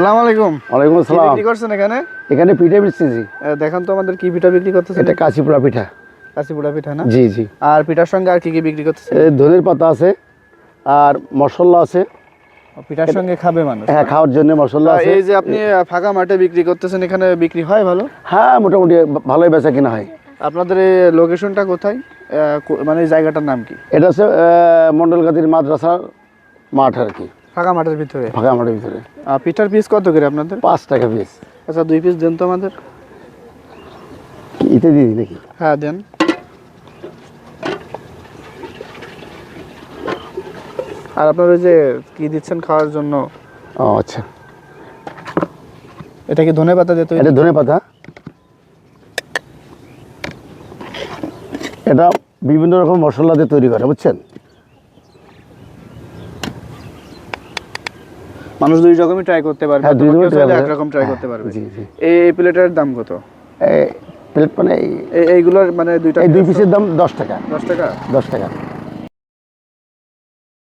আসসালামু আলাইকুম। ওয়ালাইকুম আসসালাম। বিক্রি করছেন এখানে? এখানে পিঠা বেচতেছি। দেখান তো আমাদের কি পিঠা বিক্রি করতেছেন। এটা কাঁচিপুরা পিঠা। কাঁচিপুরা পিঠা না? জি জি। আর পিঠার সঙ্গে আর কি কি বিক্রি করতেছেন? ধনের পাতা আছে আর মশলা আছে। পিঠার সঙ্গে খাবে মানুষ? হ্যাঁ, খাওয়ার জন্য মশলা আছে। এই যে আপনি ফাঁকা মাঠে বিক্রি করতেছেন, এখানে বিক্রি হয় ভালো? হ্যাঁ, মোটামুটি ভালোই বেচা কিনা হয়। আপনাদের এই লোকেশনটা কোথায়, মানে এই জায়গাটার নাম কি? এটা হচ্ছে মন্ডলগাতির মাদ্রাসার মাঠ আর কি, ফাঁকা মাঠের ভিতরে? ফাঁকা মাঠের ভিতরে। পিঠার পিস কত করে আপনাদের? 5 টাকা পিস। আচ্ছা, 2 পিস দেন তো আমাদের। ইতে দিয়ে দিই নাকি? হ্যাঁ দেন। আর আপনার ওই যে কি দিচ্ছেন খাওয়ার জন্য? ও আচ্ছা, এটা কি ধনে পাতা দিতে? এটা ধনে পাতা। এটা বিভিন্ন রকম মশলা দিয়ে তৈরি করে, বুঝছেন? মানুষ 2 রকমই ট্রাই করতে পারবে। হ্যাঁ, 2 রকম এক রকম ট্রাই করতে পারবে। জি জি। এই প্লেটের দাম কত? প্লেট মানে এইগুলোর মানে দুইটা, এই 2 পিসের দাম 10 টাকা। 10 টাকা? 10 টাকা।